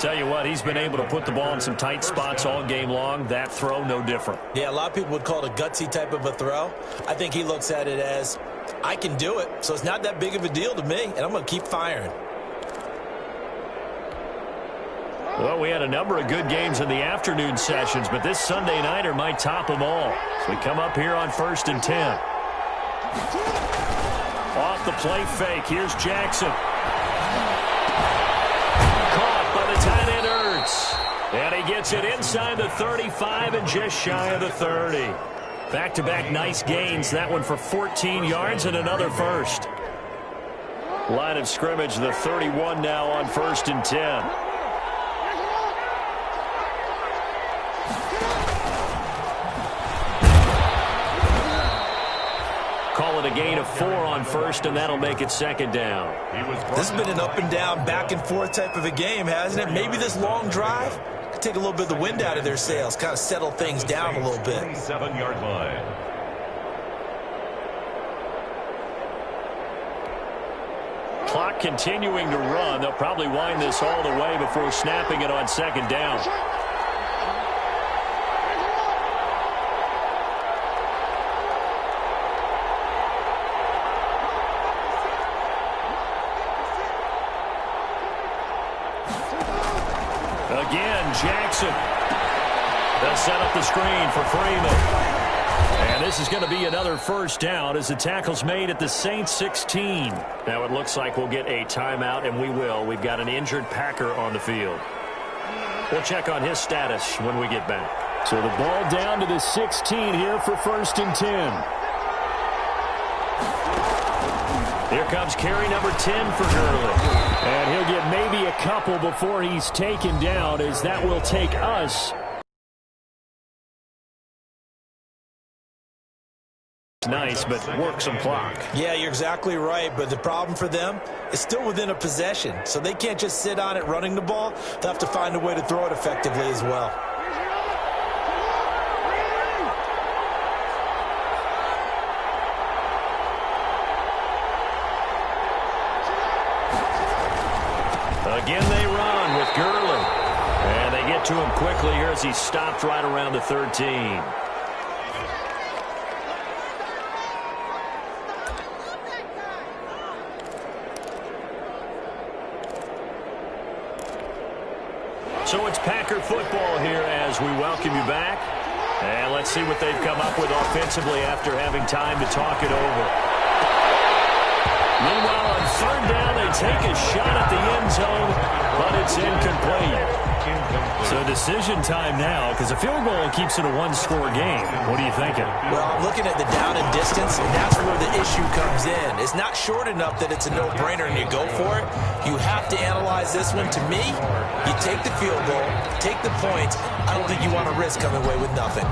Tell you what, he's been able to put the ball in some tight spots all game long. That throw, no different. Yeah, a lot of people would call it a gutsy type of a throw. I think he looks at it as, I can do it, so it's not that big of a deal to me, and I'm going to keep firing. Well, we had a number of good games in the afternoon sessions, but this Sunday nighter might top them all. So we come up here on 1st and 10. Off the play fake, here's Jackson. Tight end Ertz. And he gets it inside the 35 and just shy of the 30. Back-to-back nice gains. That one for 14 yards and another first. Line of scrimmage, the 31 now on 1st and 10. Call it a gain of 4 on 1st, and that'll make it 2nd down. This has been an up-and-down, back-and-forth type of a game, hasn't it? Maybe this long drive could take a little bit of the wind out of their sails, kind of settle things down a little bit. 7-yard line. Clock continuing to run. They'll probably wind this all the way before snapping it on 2nd down. Again, Jackson. They'll set up the screen for Freeman. And this is going to be another first down as the tackle's made at the Saints 16. Now it looks like we'll get a timeout, and we will. We've got an injured Packer on the field. We'll check on his status when we get back. So the ball down to the 16 here for 1st and 10. Here comes carry number 10 for Gurley. And he'll get maybe a couple before he's taken down, as that will take us. Nice, but work some clock. Yeah, you're exactly right, but the problem for them is still within a possession, so they can't just sit on it running the ball. They'll have to find a way to throw it effectively as well. to him quickly here as he stopped right around the 13. So it's Packer football here as we welcome you back. And let's see what they've come up with offensively after having time to talk it over. Meanwhile, on third down, they take a shot at the end zone, but it's incomplete. So decision time now, because a field goal keeps it a one-score game. What are you thinking? Well, I'm looking at the down and distance, and that's where the issue comes in. It's not short enough that it's a no-brainer and you go for it. You have to analyze this one. To me, you take the field goal, take the points. I don't think you want to risk coming away with nothing.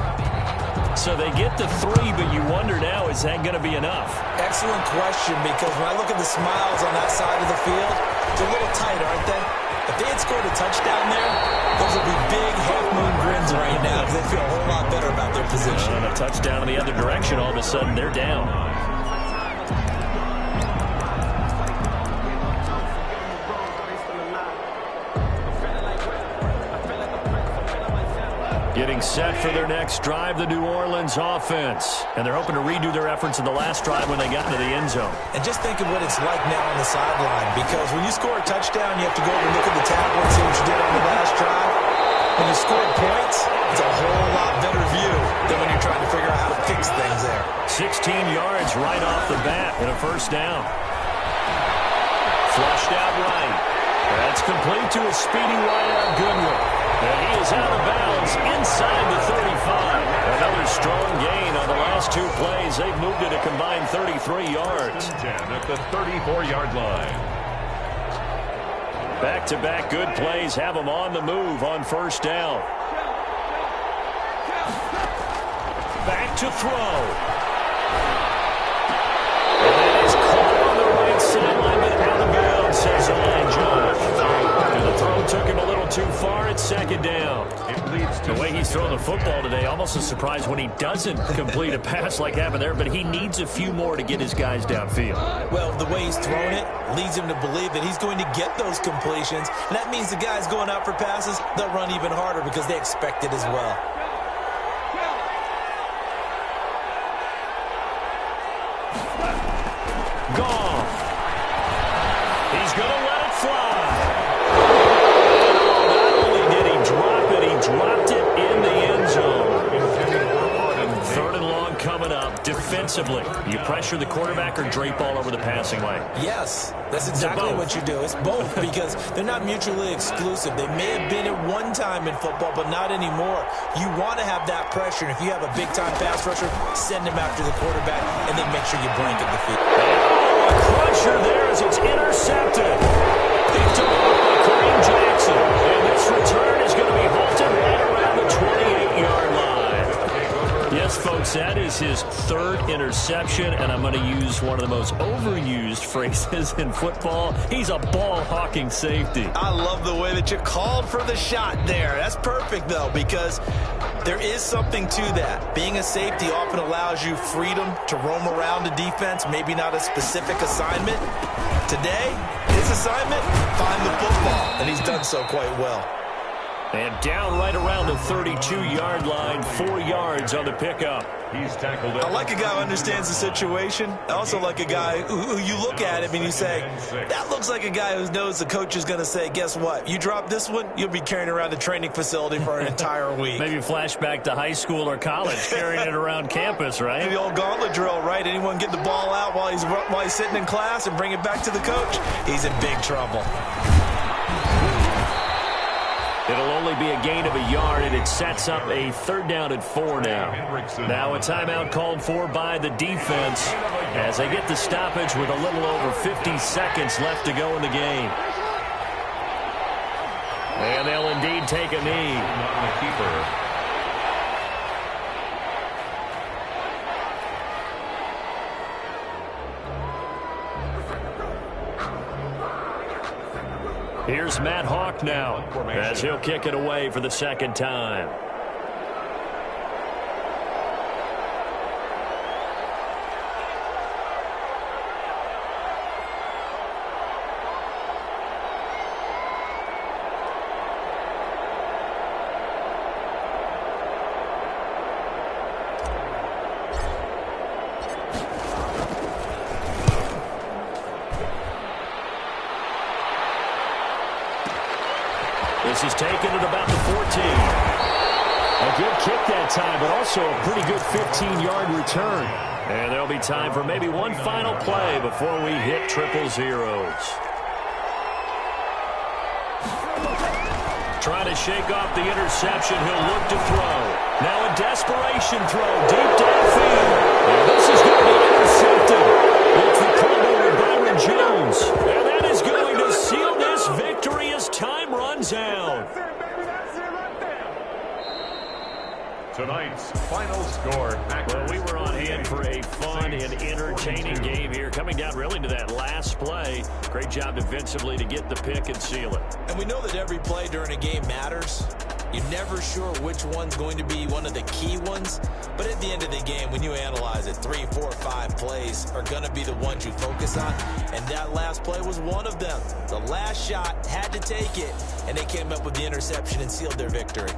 So they get the 3, but you wonder now, is that going to be enough? Excellent question, because when I look at the smiles on that side of the field, they're a little tight, aren't they? If they had scored a touchdown there, those would be big half-moon grins right now because they feel a whole lot better about their position. And a touchdown in the other direction, all of a sudden they're down. Getting set for their next drive, the New Orleans offense. And they're hoping to redo their efforts in the last drive when they got into the end zone. And just think of what it's like now on the sideline, because when you score a touchdown, you have to go over and look at the tablet and see what you did on the last drive. When you score points, it's a whole lot better view than when you're trying to figure out how to fix things there. 16 yards right off the bat and a first down. Flushed out right. That's complete to a speedy wideout Goodwin. And he is out of bounds inside the 35. Another strong gain on the last 2 plays. They've moved it a combined 33 yards. 10 at the 34-yard line. Back-to-back good plays have them on the move on first down. Back to throw. And it is caught on the right sideline, but out of bounds, says the line judge. And the throw took him a little too far. It's second down. The way he's throwing the football today, almost a surprise when he doesn't complete a pass like happened there, but he needs a few more to get his guys downfield. Well, the way he's thrown it leads him to believe that he's going to get those completions. And that means the guys going out for passes, they'll run even harder because they expect it as well. Gone. He's going to let it fly. Not only did he drop it, he dropped it in the end zone. Third and long coming up. Defensively, you pressure the quarterback or drape all over the passing lane? Yes, that's exactly what you do. It's both because they're not mutually exclusive. They may have been at one time in football, but not anymore. You want to have that pressure. And if you have a big-time pass rusher, send him after the quarterback and then make sure you blanket the field. A crusher there as it's intercepted. Picked off by Kareem Jackson. And this return is going to be halted right around the 28-yard line. Yes, folks, that is his third interception, and I'm going to use one of the most overused phrases in football. He's a ball-hawking safety. I love the way that you called for the shot there. That's perfect, though, because there is something to that. Being a safety often allows you freedom to roam around a defense, maybe not a specific assignment. Today, his assignment, find the football, and he's done so quite well. And down right around the 32-yard line, 4 yards on the pickup. He's tackled it. I like a guy who understands the situation. I also like a guy who you look at him and you say, that looks like a guy who knows the coach is going to say, guess what? You drop this one, you'll be carrying around the training facility for an entire week. Maybe flashback to high school or college, carrying it around campus, right? The old gauntlet drill, right? Anyone get the ball out while he's sitting in class and bring it back to the coach? He's in big trouble. It'll only be a gain of a yard, and it sets up a third down and 4 now. Now a timeout called for by the defense as they get the stoppage with a little over 50 seconds left to go in the game. And they'll indeed take a knee. The keeper. Here's Matt Hawk now as he'll kick it away for the second time. This is taken at about the 14. A good kick that time, but also a pretty good 15-yard return. And there'll be time for maybe one final play before we hit triple zeros. Trying to shake off the interception. He'll look to throw. Now a desperation throw deep downfield. And this is going to be intercepted. It's the combo with Byron Jones. And that is going to seal this victory as time runs out. Tonight's final score. Well, we were on hand for a fun and entertaining game here. Coming down really to that last play. Great job defensively to get the pick and seal it. And we know that every play during a game matters. You're never sure which one's going to be one of the key ones. But at the end of the game, when you analyze it, 3, 4, 5 plays are going to be the ones you focus on. And that last play was one of them. The last shot had to take it, and they came up with the interception and sealed their victory.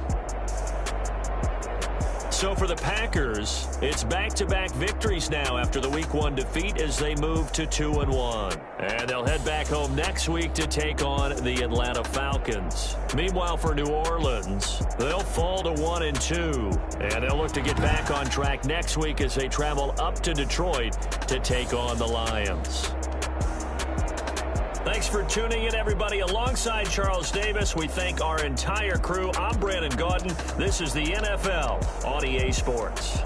So for the Packers, it's back-to-back victories now after the Week 1 defeat as they move to 2-1. And they'll head back home next week to take on the Atlanta Falcons. Meanwhile, for New Orleans, they'll fall to 1-2. And they'll look to get back on track next week as they travel up to Detroit to take on the Lions. Thanks for tuning in, everybody. Alongside Charles Davis, we thank our entire crew. I'm Brandon Gaudin. This is the NFL on EA Sports.